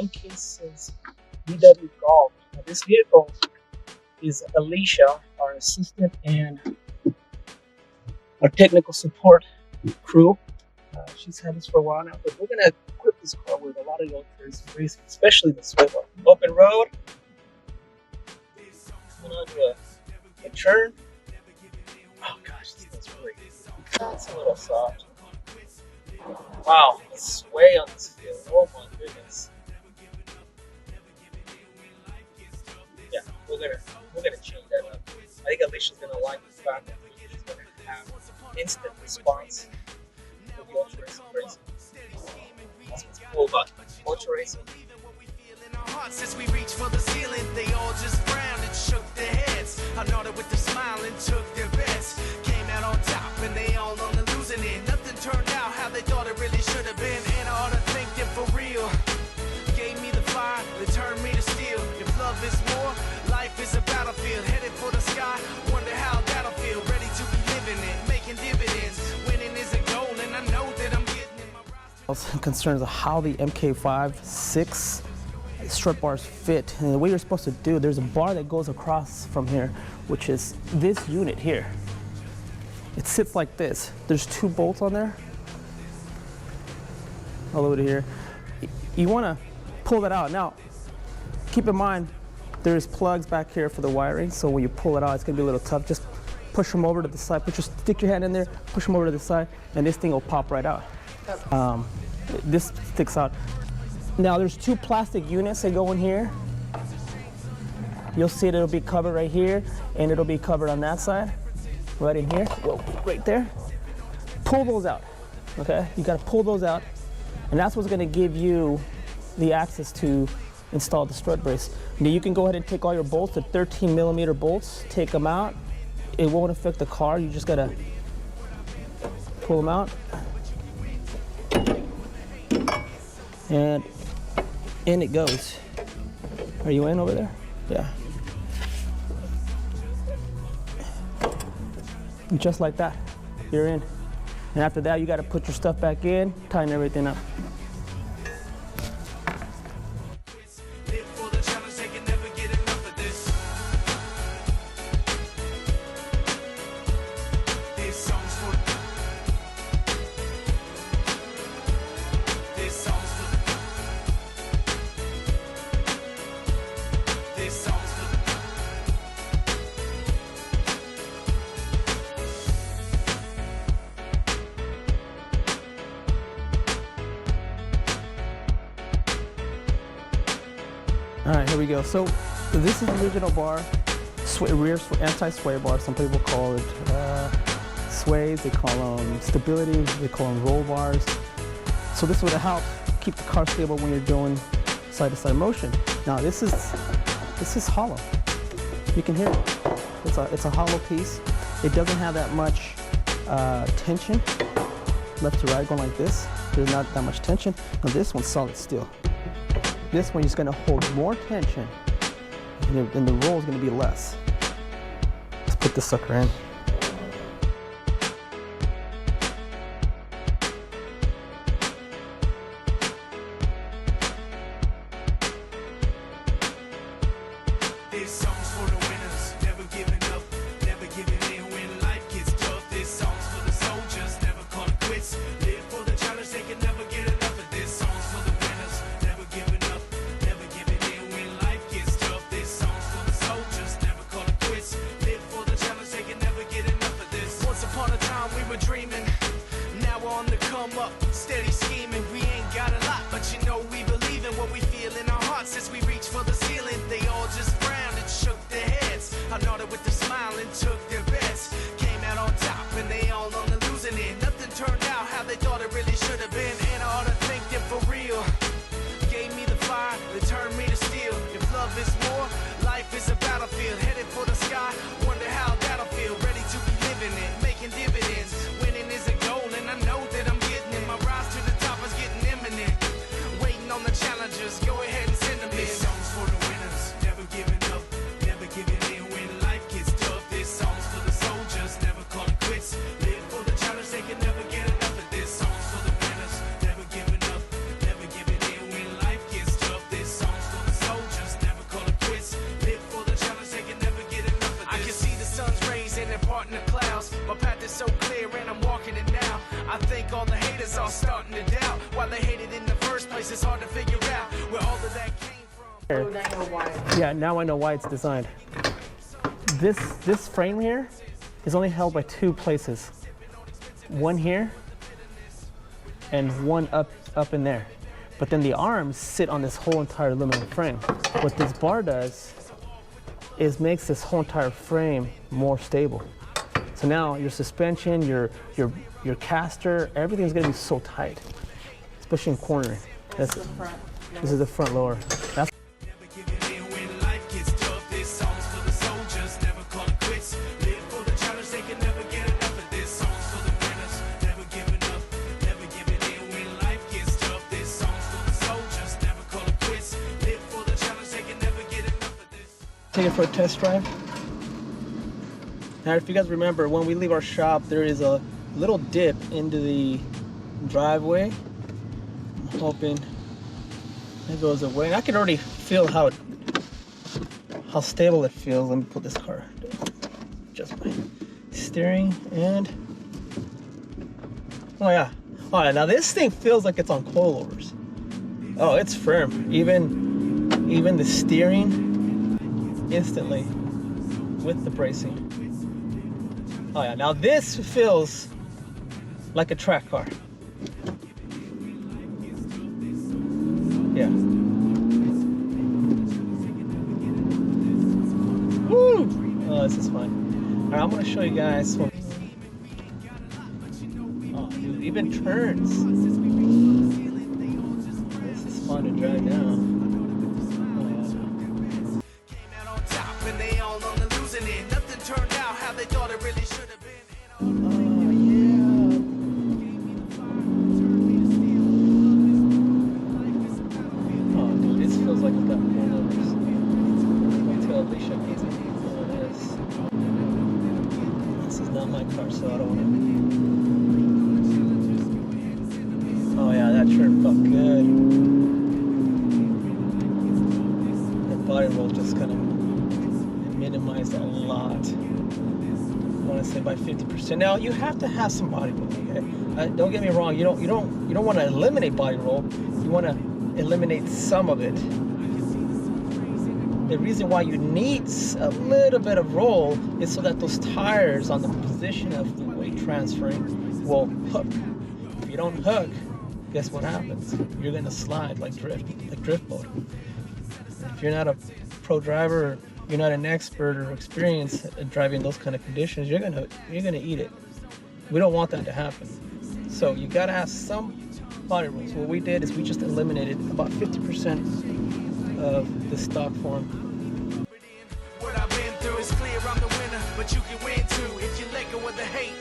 MK6 VW Golf. Now, this vehicle is Alicia, our assistant and our technical support crew. She's had this for a while now, but we're gonna equip this car with a lot of ultraracing, especially the sway bar. Open road. I'm gonna do a turn. Oh gosh, this thing's really. It's a little soft. Wow, sway on this field. Oh my goodness. Yeah, we're gonna change that up. I think Alicia's gonna like the fact that she's gonna have instant response to the ultra racing. That's what's cool about ultra racing. Since we reached for the ceiling, they all just frowned and shook their heads. I nodded with a smile and took their bets. Came out on top and they all on the losing end. Nothing turned out how they thought it really should have been. And I ought to thank them for real. Gave me the fire, they turned me to steel. If love is war, life is a battlefield. Headed for the sky, wonder how that'll feel. Ready to be living it, making dividends. Winning is a goal and I know that I'm getting in my rise. I was concerned of how the MK6 strut bars fit, and the way you're supposed to do, there's a bar that goes across from here, which is this unit here. It sits like this. There's two bolts on there, all over to here. You want to pull that out. Now, keep in mind, there's plugs back here for the wiring, so when you pull it out, it's going to be a little tough. Just push them over to the side. Stick your hand in there, push them over to the side, and this thing will pop right out. This sticks out. Now there's two plastic units that go in here. You'll see it'll be covered right here, and it'll be covered on that side, right in here, whoa, right there. Pull those out, okay? You gotta pull those out, and that's what's gonna give you the access to install the strut brace. Now you can go ahead and take all your bolts, the 13mm bolts, take them out. It won't affect the car, you just gotta pull them out. And in it goes. Are you in over there? Yeah. And just like that, you're in. And after that, you got to put your stuff back in, tighten everything up. All right, here we go. So this is the original bar, rear anti-sway bar. Some people call it sways. They call them stability. They call them roll bars. So this would help keep the car stable when you're doing side-to-side motion. Now this is hollow. You can hear it. It's a hollow piece. It doesn't have that much tension left to right, going like this. There's not that much tension. Now this one's solid steel. This one is going to hold more tension, and the roll is going to be less. Let's put this sucker in. This song's for the winners, never giving up, never giving in when life gets tough. This song's for the soldiers, never call it quits. Live for the challenge, they can never get enough of this. Song's for the winners, never giving up, never giving in when life gets tough. This song's for the soldiers, never call it quits. Live for the challenge, they can never think all the haters are starting to doubt why they hated in the first place. It's hard to figure out where all of that came from. Oh, now I know why. Yeah, now I know why it's designed. This frame here is only held by two places. One here and one up in there. But then the arms sit on this whole entire aluminum frame. What this bar does is makes this whole entire frame more stable. So now your suspension, your caster, everything's gonna be so tight, especially in cornering. This is the front lower. That's take it for a test drive. Now, if you guys remember, when we leave our shop, there is a little dip into the driveway. I'm hoping it goes away. I can already feel how stable it feels. Let me put this car down. Just my steering and oh yeah. All right, now this thing feels like it's on coilovers. Oh, it's firm. Even the steering instantly with the bracing. Oh yeah, now this feels like a track car. Yeah. Woo! Oh, this is fun. All right, I'm gonna show you guys some. Oh, dude, even turns. This is fun to drive now. Turned out how they thought it really should have been. Oh, dude, this feels like it's got coilovers. Wait till Alicia gets me all this. This is not my car, so I don't want to. Oh yeah, that sure felt good. The body roll just kind of minimized a lot. I want to say by 50%. Now you have to have some body roll. Okay, don't get me wrong. You don't want to eliminate body roll. You want to eliminate some of it. The reason why you need a little bit of roll is so that those tires on the position of the weight transferring will hook. If you don't hook, guess what happens? You're gonna slide like drift boat. If you're not a pro driver, or you're not an expert or experienced at driving those kind of conditions, you're gonna eat it. We don't want that to happen. So you gotta have some body rolls. What we did is we just eliminated about 50% of the stock form. What I've been through is clear, I'm the winner, but you can win too if you let go of the hate.